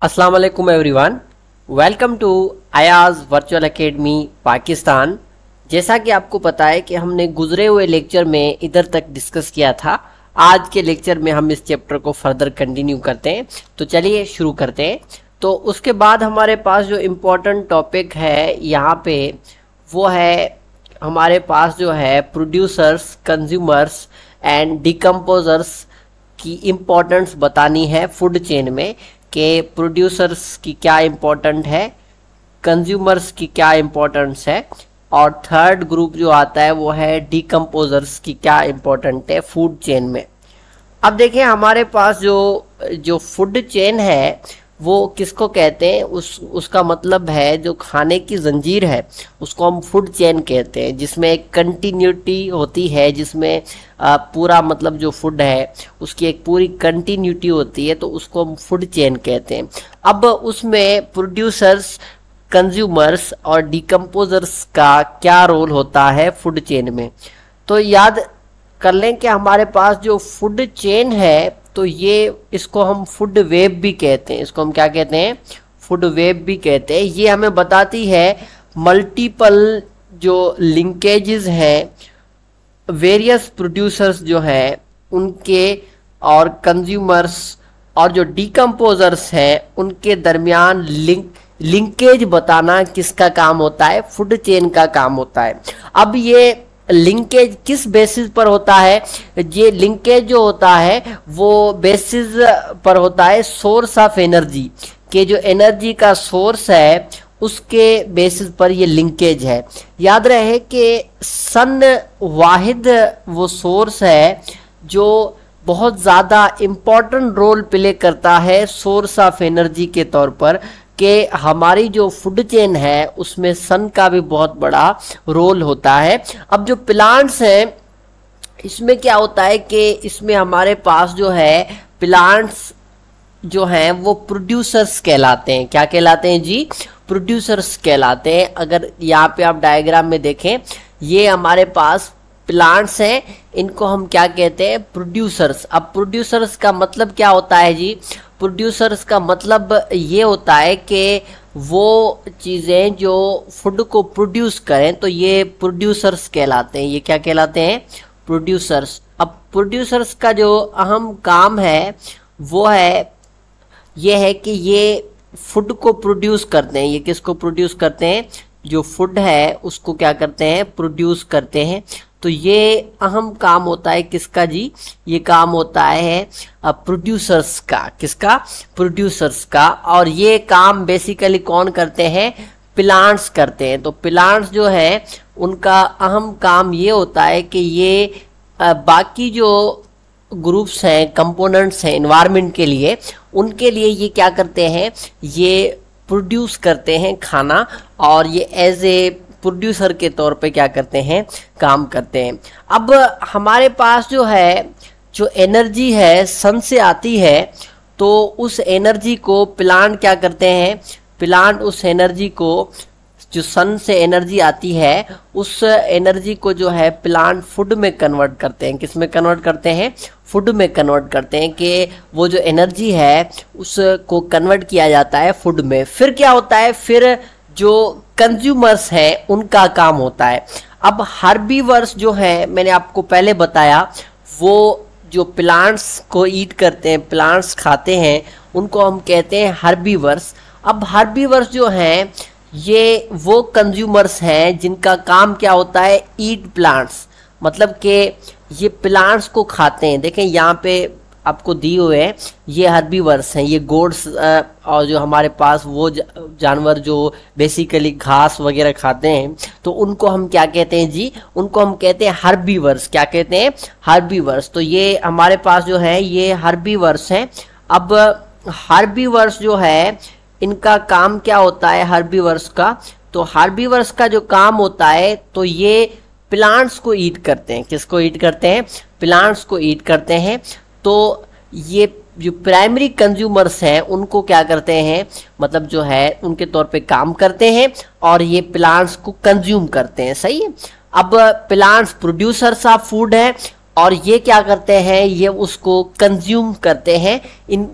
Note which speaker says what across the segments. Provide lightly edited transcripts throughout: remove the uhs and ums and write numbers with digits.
Speaker 1: अस्सलाम वालेकुम everyone, welcome to Ayaz virtual academy Pakistan. जैसा कि आपको पता है कि हमने गुजरे हुए लेक्चर में इधर तक डिस्कस किया था, आज के लेक्चर में हम इस चैप्टर को फर्दर कंटिन्यू करते हैं। तो चलिए शुरू करते हैं। तो उसके बाद हमारे पास जो इम्पोर्टेंट टॉपिक है यहाँ पे वो है हमारे पास जो है प्रोड्यूसर्स, कंज्यूमर्स एंड डिकम्पोजर्स की इम्पोर्टेंस बतानी है फूड चेन में, कि प्रोड्यूसर्स की क्या इम्पोर्टेंट है, कंज्यूमर्स की क्या इम्पोर्टेंस है, और थर्ड ग्रुप जो आता है वो है डिकम्पोजर्स की क्या इम्पोर्टेंट है फूड चेन में। अब देखिए हमारे पास जो फूड चेन है वो किसको कहते हैं, उसका मतलब है जो खाने की जंजीर है उसको हम फूड चेन कहते हैं, जिसमें एक कंटिन्यूटी होती है, जिसमें पूरा मतलब जो फूड है उसकी एक पूरी कंटिन्यूटी होती है, तो उसको हम फूड चेन कहते हैं। अब उसमें प्रोड्यूसर्स, कंज्यूमर्स और डिकम्पोजर्स का क्या रोल होता है फूड चेन में, तो याद कर लें कि हमारे पास जो फूड चेन है तो ये इसको हम फूड वेब भी कहते हैं। इसको हम क्या कहते हैं? फूड वेब भी कहते हैं। ये हमें बताती है मल्टीपल जो लिंकेजेस हैं वेरियस प्रोड्यूसर्स जो हैं उनके और कंज्यूमर्स और जो डिकम्पोजर्स हैं उनके दरमियान लिंकेज बताना किसका काम होता है? फूड चेन का काम होता है। अब ये लिंकेज किस बेसिस पर होता है? ये लिंकेज जो होता है वो बेसिस पर होता है सोर्स ऑफ एनर्जी के, जो एनर्जी का सोर्स है उसके बेसिस पर ये लिंकेज है। याद रहे कि सन वाहिद वो सोर्स है जो बहुत ज़्यादा इम्पोर्टेंट रोल प्ले करता है सोर्स ऑफ एनर्जी के तौर पर, कि हमारी जो फूड चेन है उसमें सन का भी बहुत बड़ा रोल होता है। अब जो प्लांट्स हैं इसमें क्या होता है कि इसमें हमारे पास जो है प्लांट्स जो हैं वो प्रोड्यूसर्स कहलाते हैं। क्या कहलाते हैं जी? प्रोड्यूसर्स कहलाते हैं। अगर यहाँ पे आप डायग्राम में देखें, ये हमारे पास प्लांट्स हैं, इनको हम क्या कहते हैं? प्रोड्यूसर्स। अब प्रोड्यूसर्स का मतलब क्या होता है जी? प्रोड्यूसर्स का मतलब ये होता है कि वो चीज़ें जो फूड को प्रोड्यूस करें तो ये प्रोड्यूसर्स कहलाते हैं। ये क्या कहलाते हैं? प्रोड्यूसर्स। अब प्रोड्यूसर्स का जो अहम काम है वो है ये है कि ये फूड को प्रोड्यूस करते हैं। ये किसको प्रोड्यूस करते हैं? जो फूड है उसको क्या करते हैं? प्रोड्यूस करते हैं। तो ये अहम काम होता है किसका जी? ये काम होता है प्रोड्यूसर्स का। किसका? प्रोड्यूसर्स का। और ये काम बेसिकली कौन करते हैं? प्लांट्स करते हैं। तो प्लांट्स जो है उनका अहम काम ये होता है कि ये बाकी जो ग्रुप्स हैं, कंपोनेंट्स हैं एनवायरनमेंट के लिए, उनके लिए ये क्या करते हैं? ये प्रोड्यूस करते हैं खाना, और ये एज ए प्रोड्यूसर के तौर पे क्या करते हैं? काम करते हैं। अब हमारे पास जो है जो एनर्जी है सन से आती है, तो उस एनर्जी को प्लांट क्या करते हैं? प्लांट उस एनर्जी को, जो सन से एनर्जी आती है उस एनर्जी को जो है प्लांट फूड में कन्वर्ट करते हैं। किस में कन्वर्ट करते हैं? फूड में कन्वर्ट करते हैं, कि वो जो एनर्जी है उसको कन्वर्ट किया जाता है फूड में। फिर क्या होता है? फिर जो कंज्यूमर्स हैं उनका काम होता है। अब हर्बीवर्स जो है, मैंने आपको पहले बताया, वो जो प्लांट्स को ईट करते हैं, प्लांट्स खाते हैं, उनको हम कहते हैं हर्बीवर्स। अब हर्बीवर्स जो हैं ये वो कंज्यूमर्स हैं जिनका काम क्या होता है? ईट प्लांट्स, मतलब कि ये प्लांट्स को खाते हैं। देखें यहाँ पे आपको दिए हुए हैं, ये हर्बीवर्स हैं, ये गोड्स और जो हमारे पास वो जानवर जो बेसिकली घास वगैरह खाते हैं, तो उनको हम क्या कहते हैं जी? उनको हम कहते हैं हर्बीवर्स। क्या कहते हैं? हर्बीवर्स। तो ये हमारे पास जो है ये हर्बीवर्स हैं। अब हर्बीवर्स जो है इनका काम क्या होता है हर्बीवर्स का? तो हर्बीवर्स का जो काम होता है तो ये प्लांट्स को ईट करते हैं। किसको ईट करते हैं? प्लांट्स को ईट करते हैं। तो ये जो प्राइमरी कंज्यूमर्स हैं उनको क्या करते हैं? मतलब जो है उनके तौर पे काम करते हैं, और ये प्लांट्स को कंज्यूम करते हैं। सही है। अब प्लांट्स प्रोड्यूसर्स ऑफ फूड है और ये क्या करते हैं, ये उसको कंज्यूम करते हैं,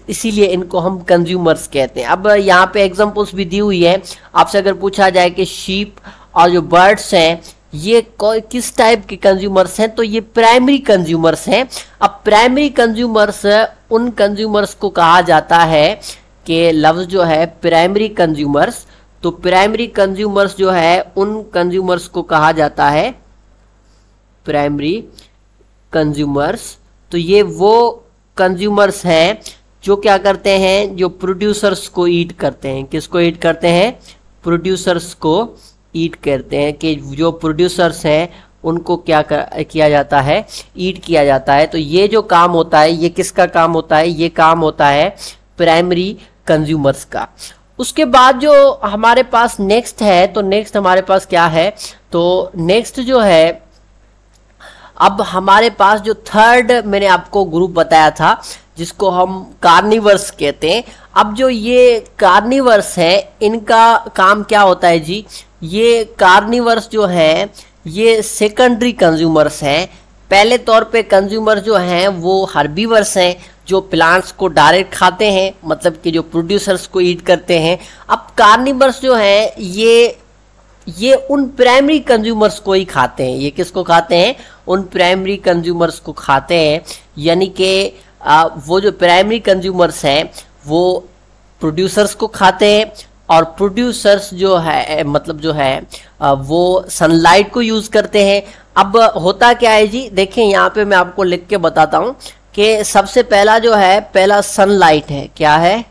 Speaker 1: इसीलिए इनको हम कंज्यूमर्स कहते हैं। अब यहाँ पे एग्जांपल्स भी दी हुई है, आपसे अगर पूछा जाए कि शीप और जो बर्ड्स हैं ये किस टाइप के कंज्यूमर्स हैं, तो ये प्राइमरी कंज्यूमर्स हैं। अब प्राइमरी कंज्यूमर्स, उन कंज्यूमर्स को कहा जाता है कि लफ्ज जो है प्राइमरी कंज्यूमर्स, तो प्राइमरी कंज्यूमर्स जो है उन कंज्यूमर्स को कहा जाता है प्राइमरी कंज्यूमर्स। तो ये वो कंज्यूमर्स हैं जो क्या करते हैं, जो प्रोड्यूसर्स को ईट करते हैं। किसको ईट करते हैं, प्रोड्यूसर्स को ईट करते हैं, कि जो प्रोड्यूसर्स हैं उनको क्या किया जाता है, ईट किया जाता है। तो ये जो काम होता है ये किसका काम होता है, ये काम होता है प्राइमरी कंज्यूमर्स का। उसके बाद जो हमारे पास नेक्स्ट है, तो नेक्स्ट हमारे पास क्या है, तो नेक्स्ट जो है, अब हमारे पास जो थर्ड मैंने आपको ग्रुप बताया था जिसको हम कार्निवर्स कहते हैं। अब जो ये कार्निवर्स है इनका काम क्या होता है जी, ये कार्निवर्स जो है ये सेकेंडरी कंज्यूमर्स हैं। पहले तौर पे कंज्यूमर जो हैं वो हर्बीवर्स हैं जो प्लांट्स को डायरेक्ट खाते हैं, मतलब कि जो प्रोड्यूसर्स को ईट करते हैं। अब कार्निवर्स जो हैं ये उन प्राइमरी कंज्यूमर्स को ही खाते हैं। ये किसको खाते हैं, उन प्राइमरी कंज्यूमर्स को खाते हैं, यानी कि वो जो प्राइमरी कंज्यूमर्स हैं वो प्रोड्यूसर्स को खाते हैं, और प्रोड्यूसर्स जो है मतलब जो है वो सनलाइट को यूज करते हैं। अब होता क्या है जी, देखें यहाँ पे मैं आपको लिख के बताता हूँ कि सबसे पहला जो है, पहला सनलाइट है। क्या है,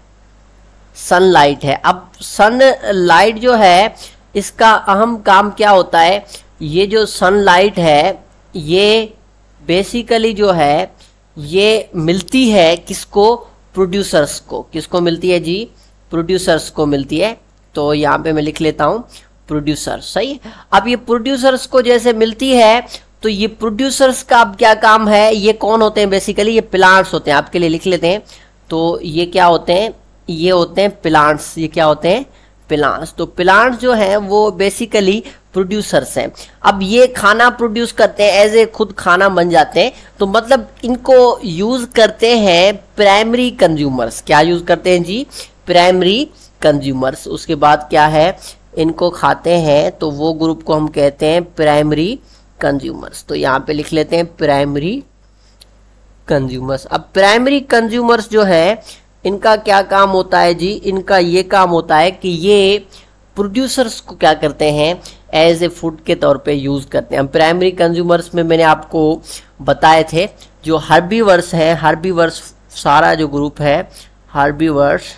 Speaker 1: सनलाइट है। अब सनलाइट जो है इसका अहम काम क्या होता है, ये जो सनलाइट है ये बेसिकली जो है ये मिलती है किसको, प्रोड्यूसर्स को। किसको मिलती है जी, प्रोड्यूसर्स को मिलती है। तो यहाँ पे मैं लिख लेता हूँ प्रोड्यूसर, सही। अब ये प्रोड्यूसर्स को जैसे मिलती है तो ये प्रोड्यूसर्स का अब क्या काम है, ये कौन होते हैं, बेसिकली ये प्लांट्स होते हैं। आपके लिए लिख लेते हैं, तो ये क्या होते हैं, ये होते हैं प्लांट्स। ये क्या होते हैं, प्लांट्स। तो प्लांट्स जो हैं वो बेसिकली प्रोड्यूसर्स हैं। अब ये खाना प्रोड्यूस करते हैं, एज ए खुद खाना बन जाते हैं। तो मतलब इनको यूज करते हैं प्राइमरी कंज्यूमर्स। क्या यूज करते हैं जी, प्राइमरी कंज्यूमर्स। उसके बाद क्या है, इनको खाते हैं, तो वो ग्रुप को हम कहते हैं प्राइमरी कंज्यूमर्स। तो यहाँ पे लिख लेते हैं प्राइमरी कंज्यूमर्स। अब प्राइमरी कंज्यूमर्स जो है इनका क्या काम होता है जी, इनका ये काम होता है कि ये प्रोड्यूसर्स को क्या करते हैं, एज ए फूड के तौर पे यूज करते हैं। प्राइमरी कंज्यूमर्स में मैंने आपको बताए थे जो हर्बीवर्स हैं, हर्बीवर्स सारा जो ग्रुप है हर्बीवर्स,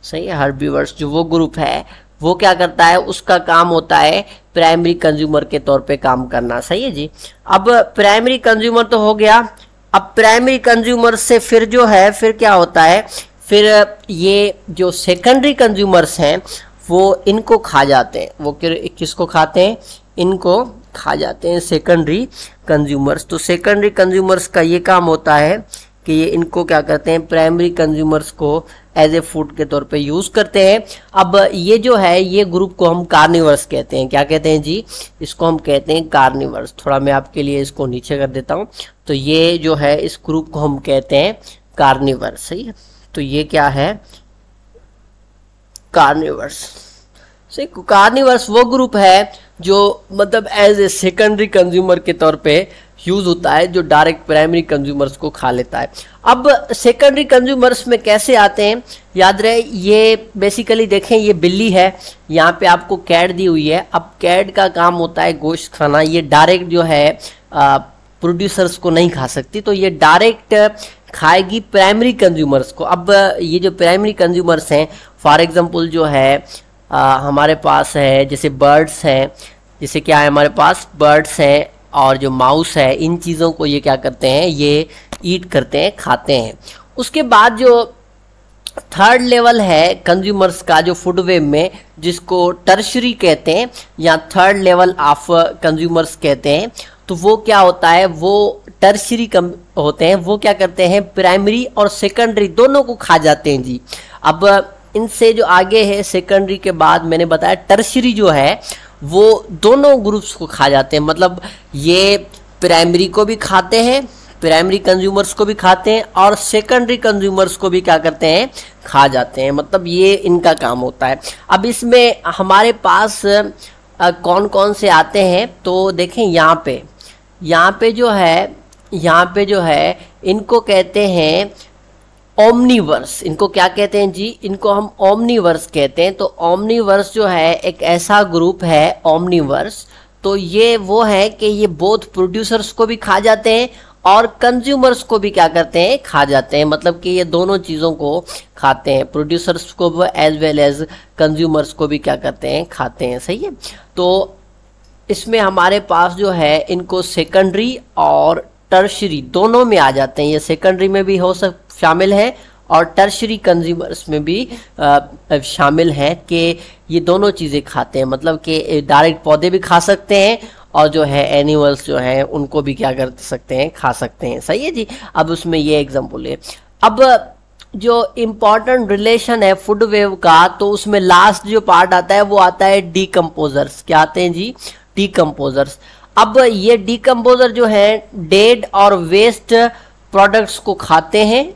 Speaker 1: सही है, हर्बीवर्स जो वो ग्रुप है वो क्या करता है, उसका काम होता है प्राइमरी कंज्यूमर के तौर पे काम करना, सही है जी। अब प्राइमरी कंज्यूमर तो हो गया। अब प्राइमरी कंज्यूमर से फिर जो है, फिर क्या होता है, फिर ये जो सेकेंडरी कंज्यूमर्स हैं वो इनको खा जाते हैं। वो किसको खाते हैं, इनको खा जाते हैं सेकेंडरी कंज्यूमर्स। तो सेकेंडरी कंज्यूमर्स का ये काम होता है कि ये इनको क्या करते हैं, प्राइमरी कंज्यूमर्स को एज ए फूड के तौर पे यूज करते हैं। अब ये जो है ये ग्रुप को हम कार्निवर्स कहते हैं। क्या कहते हैं जी, इसको हम कहते हैं कार्निवर्स। थोड़ा मैं आपके लिए इसको नीचे कर देता हूँ। तो ये जो है इस ग्रुप को हम कहते हैं कार्निवर्स, सही है। तो ये क्या है, कार्निवर्स। सही, कार्निवर्स वो ग्रुप है जो मतलब एज ए सेकेंडरी कंज्यूमर के तौर पे यूज होता है, जो डायरेक्ट प्राइमरी कंज्यूमर्स को खा लेता है। अब सेकेंडरी कंज्यूमर्स में कैसे आते हैं, याद रहे, ये बेसिकली देखें ये बिल्ली है, यहाँ पे आपको कैट दी हुई है। अब कैट का काम होता है गोश्त खाना, ये डायरेक्ट जो है प्रोड्यूसर्स को नहीं खा सकती, तो ये डायरेक्ट खाएगी प्राइमरी कंज्यूमर्स को। अब ये जो प्राइमरी कंज्यूमर्स हैं, फॉर एग्जांपल जो है हमारे पास है जैसे बर्ड्स हैं, जैसे क्या है हमारे पास बर्ड्स हैं और जो माउस है, इन चीज़ों को ये क्या करते हैं, ये ईट करते हैं, खाते हैं। उसके बाद जो थर्ड लेवल है कंज्यूमर्स का, जो फूड वेब में जिसको टर्शरी कहते हैं या थर्ड लेवल ऑफ कंज्यूमर्स कहते हैं, तो वो क्या होता है, वो टर्शरी होते हैं। वो क्या करते हैं, प्राइमरी और सेकेंडरी दोनों को खा जाते हैं जी। अब इनसे जो आगे है सेकेंडरी के बाद मैंने बताया टर्शरी जो है वो दोनों ग्रुप्स को खा जाते हैं। मतलब ये प्राइमरी को भी खाते हैं, प्राइमरी कंज्यूमर्स को भी खाते हैं, और सेकेंडरी कंज्यूमर्स को भी क्या करते हैं, खा जाते हैं। मतलब ये इनका काम होता है। अब इसमें हमारे पास कौन कौन से आते हैं, तो देखें यहाँ पे जो है इनको कहते हैं ओमनीवर्स। इनको क्या कहते हैं जी, इनको हम ओमनीवर्स कहते हैं। तो ओमनीवर्स जो है एक ऐसा ग्रुप है ओमनीवर्स, तो ये वो है कि ये बोथ प्रोड्यूसर्स को भी खा जाते हैं और कंज्यूमर्स को भी क्या करते हैं, खा जाते हैं। मतलब कि ये दोनों चीज़ों को खाते हैं, प्रोड्यूसर्स को भी एज वेल एज कंज्यूमर्स को भी क्या करते हैं, खाते हैं। सही है। तो इसमें हमारे पास जो है इनको सेकेंडरी और टर्शरी दोनों में आ जाते हैं। ये सेकेंडरी में भी शामिल है और टर्शरी कंज्यूमर्स में भी शामिल है कि ये दोनों चीज़ें खाते हैं। मतलब कि डायरेक्ट पौधे भी खा सकते हैं और जो है एनिमल्स जो हैं उनको भी क्या कर सकते हैं, खा सकते हैं। सही है जी। अब उसमें ये एग्जाम्पल है। अब जो इम्पॉर्टेंट रिलेशन है फूड वेव का, तो उसमें लास्ट जो पार्ट आता है वो आता है डीकम्पोजर्स। क्या आते हैं जी, डीकम्पोजर्स। अब ये डीकम्पोजर जो है डेड और वेस्ट प्रोडक्ट्स को खाते हैं।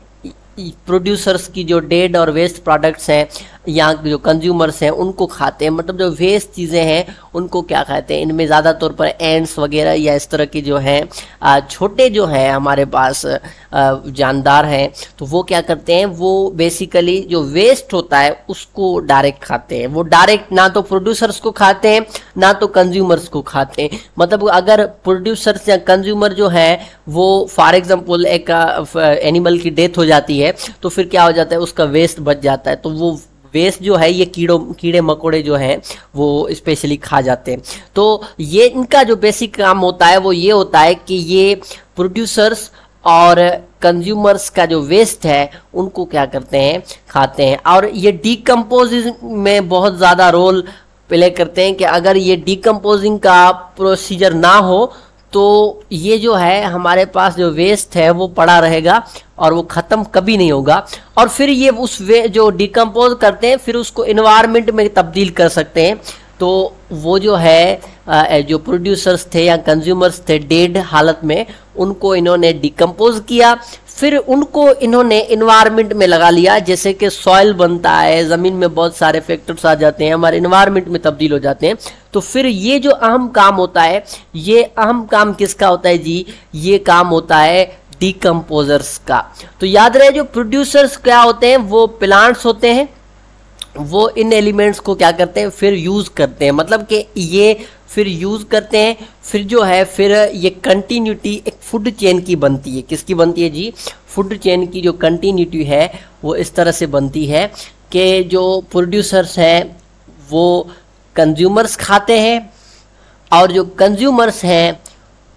Speaker 1: प्रोड्यूसर्स की जो डेड और वेस्ट प्रोडक्ट्स हैं या जो कंज्यूमर्स हैं उनको खाते हैं। मतलब जो वेस्ट चीज़ें हैं उनको क्या खाते हैं, इनमें ज़्यादा तौर पर एंड्स वगैरह या इस तरह की जो हैं छोटे जो हैं हमारे पास जानदार हैं, तो वो क्या करते हैं, वो बेसिकली जो वेस्ट होता है उसको डायरेक्ट खाते हैं। वो डायरेक्ट ना तो प्रोड्यूसर्स को खाते हैं ना तो कंज्यूमर्स को खाते हैं। मतलब अगर प्रोड्यूसर्स या कंज्यूमर जो है वो फॉर एग्जांपल एक एनिमल की डेथ हो जाती है तो फिर क्या हो जाता है, उसका वेस्ट बच जाता है। तो वो वेस्ट जो है ये कीड़े मकोड़े जो हैं वो स्पेशली खा जाते हैं। तो ये इनका जो बेसिक काम होता है वो ये होता है कि ये प्रोड्यूसर्स और कंज्यूमर्स का जो वेस्ट है उनको क्या करते हैं, खाते हैं। और ये डीकम्पोजिंग में बहुत ज़्यादा रोल प्ले करते हैं कि अगर ये डीकम्पोजिंग का प्रोसीजर ना हो तो ये जो है हमारे पास जो वेस्ट है वो पड़ा रहेगा और वो ख़त्म कभी नहीं होगा। और फिर ये उस जो डिकम्पोज करते हैं फिर उसको इन्वायरमेंट में तब्दील कर सकते हैं। तो वो जो है जो प्रोड्यूसर्स थे या कंज्यूमर्स थे डेड हालत में, उनको इन्होंने डिकम्पोज किया, फिर उनको इन्होंने इन्वायरमेंट में लगा लिया। जैसे कि सॉइल बनता है, ज़मीन में बहुत सारे फैक्टर्स आ जाते हैं, हमारे इन्वायरमेंट में तब्दील हो जाते हैं। तो फिर ये जो अहम काम होता है, ये अहम काम किसका होता है जी, ये काम होता है डिकम्पोजर्स का। तो याद रहे जो प्रोड्यूसर्स क्या होते हैं वो प्लांट्स होते हैं, वो इन एलिमेंट्स को क्या करते हैं, फिर यूज़ करते हैं। मतलब कि ये फिर यूज़ करते हैं, फिर जो है फिर ये कंटिन्यूटी एक फूड चेन की बनती है। किसकी बनती है जी, फूड चेन की जो कंटिन्यूटी है वो इस तरह से बनती है कि जो प्रोड्यूसर्स हैं वो कंज्यूमर्स खाते हैं और जो कंज्यूमर्स हैं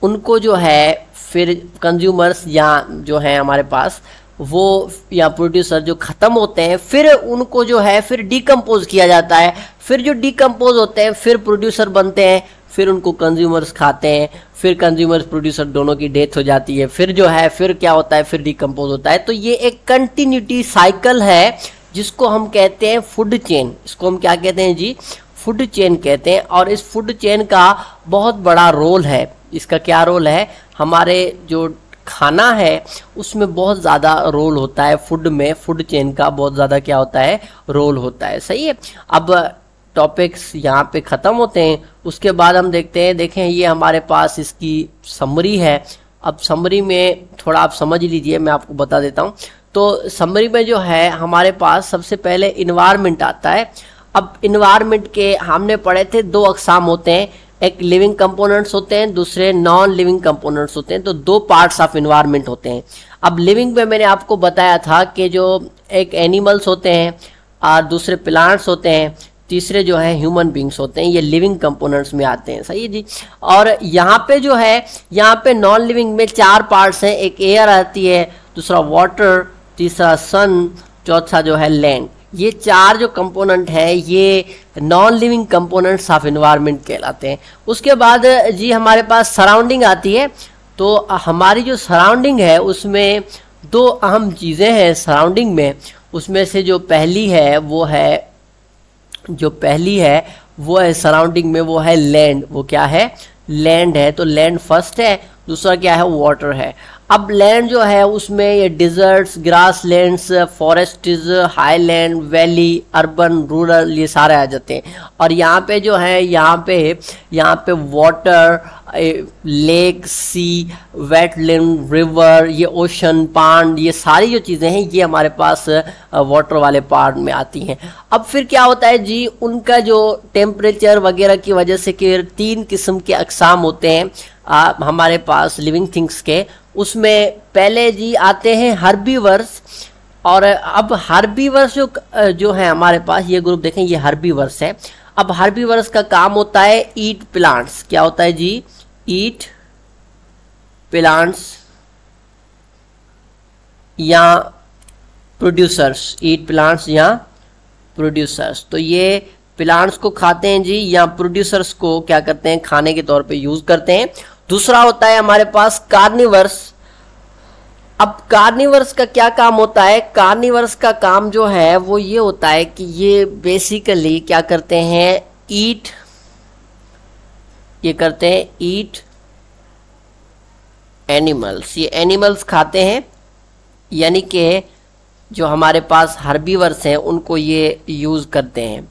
Speaker 1: उनको जो है फिर कंज्यूमर्स या जो है हमारे पास वो या प्रोड्यूसर जो ख़त्म होते हैं फिर उनको जो है फिर डिकम्पोज किया जाता है। फिर जो डिकम्पोज होते हैं फिर प्रोड्यूसर बनते हैं, फिर उनको कंज्यूमर्स खाते हैं, फिर कंज्यूमर्स प्रोड्यूसर दोनों की डेथ हो जाती है, फिर जो है फिर क्या होता है, फिर डिकम्पोज होता है। तो ये एक कंटिन्यूटी साइकिल है जिसको हम कहते हैं फूड चेन। इसको हम क्या कहते हैं जी, फूड चेन कहते हैं। और इस फूड चेन का बहुत बड़ा रोल है। इसका क्या रोल है, हमारे जो खाना है उसमें बहुत ज़्यादा रोल होता है, फूड में फूड चेन का बहुत ज़्यादा क्या होता है, रोल होता है। सही है। अब टॉपिक्स यहाँ पे ख़त्म होते हैं, उसके बाद हम देखते हैं, देखें ये हमारे पास इसकी समरी है। अब समरी में थोड़ा आप समझ लीजिए, मैं आपको बता देता हूँ। तो समरी में जो है हमारे पास सबसे पहले इन्वायरमेंट आता है। अब इन्वायरमेंट के हमने पढ़े थे दो अकसाम होते हैं, एक लिविंग कंपोनेंट्स होते हैं, दूसरे नॉन लिविंग कंपोनेंट्स होते हैं। तो दो पार्ट्स ऑफ इन्वायरमेंट होते हैं। अब लिविंग में मैंने आपको बताया था कि जो एक एनिमल्स होते हैं और दूसरे प्लांट्स होते हैं, तीसरे जो है ह्यूमन बींग्स होते हैं, ये लिविंग कंपोनेंट्स में आते हैं। सही है जी। और यहाँ पे जो है, यहाँ पे नॉन लिविंग में चार पार्ट्स हैं, एक एयर आती है, दूसरा वाटर, तीसरा सन, चौथा जो है लैंड। ये चार जो कंपोनेंट है ये non living components of environment कहलाते हैं। उसके बाद जी हमारे पास सराउंडिंग आती है। तो हमारी जो सराउंडिंग है उसमें दो अहम चीज़ें हैं सराउंडिंग में। उसमें से जो पहली है वो है सराउंडिंग में वो है लैंड। वो क्या है, लैंड है। तो लैंड फर्स्ट है, दूसरा क्या है, वाटर है। अब लैंड जो है उसमें ये deserts, grasslands, forests, highland, valley, urban, rural, ये सारे आ जाते हैं। और यहाँ पे जो है यहाँ पे वाटर, लेक, सी, वेटलैंड, रिवर, ये ओशन, पांड, ये सारी जो चीज़ें हैं ये हमारे पास वाटर वाले पार्ट में आती हैं। अब फिर क्या होता है जी, उनका जो टेम्परेचर वगैरह की वजह से कि 3 किस्म के अक़साम होते हैं हमारे पास लिविंग थिंग्स के। उसमें पहले जी आते हैं हर्बीवर्स। और अब हर्बीवर्स जो है हमारे पास, ये ग्रुप देखें, ये हर्बीवर्स है। अब हर्बीवर्स का काम होता है ईट प्लांट्स। क्या होता है जी, ईट प्लांट्स या प्रोड्यूसर्स, ईट प्लांट्स या प्रोड्यूसर्स। तो ये प्लांट्स को खाते हैं जी, या प्रोड्यूसर्स को क्या करते हैं, खाने के तौर पे यूज करते हैं। दूसरा होता है हमारे पास कार्निवर्स। अब कार्निवर्स का क्या काम होता है, कार्निवर्स का काम जो है वो ये होता है कि ये बेसिकली क्या करते हैं, ईट एनिमल्स। ये एनिमल्स खाते हैं, यानी कि जो हमारे पास हर्बीवर्स हैं उनको ये यूज करते हैं,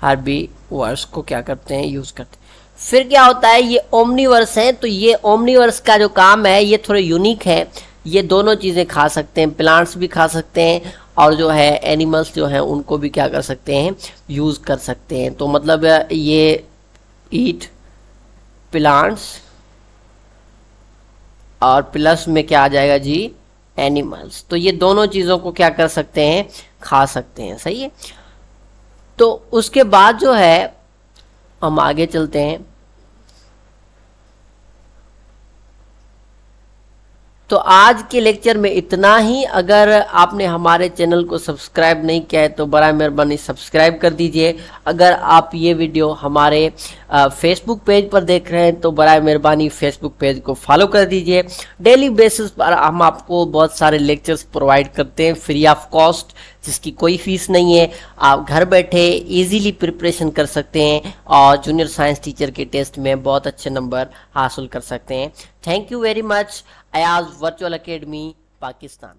Speaker 1: हर्बीवर्स को क्या करते हैं, यूज करते हैं। फिर क्या होता है, ये ओमनीवर्स हैं। तो ये ओमनीवर्स का जो काम है ये थोड़े यूनिक है। ये दोनों चीज़ें खा सकते हैं, प्लांट्स भी खा सकते हैं और जो है एनिमल्स जो हैं उनको भी क्या कर सकते हैं, यूज़ कर सकते हैं। तो मतलब ये ईट प्लांट्स और प्लस में क्या आ जाएगा जी, एनिमल्स। तो ये दोनों चीज़ों को क्या कर सकते हैं, खा सकते हैं। सही है। तो उसके बाद जो है हम आगे चलते हैं। तो आज के लेक्चर में इतना ही। अगर आपने हमारे चैनल को सब्सक्राइब नहीं किया है तो बड़ा मेहरबानी सब्सक्राइब कर दीजिए। अगर आप ये वीडियो हमारे फेसबुक पेज पर देख रहे हैं तो बड़ा मेहरबानी फेसबुक पेज को फॉलो कर दीजिए। डेली बेसिस पर हम आपको बहुत सारे लेक्चर्स प्रोवाइड करते हैं फ्री ऑफ कॉस्ट, जिसकी कोई फीस नहीं है। आप घर बैठे इजीली प्रिपरेशन कर सकते हैं और जूनियर साइंस टीचर के टेस्ट में बहुत अच्छे नंबर हासिल कर सकते हैं। Thank you very much. Ayaz virtual academy Pakistan.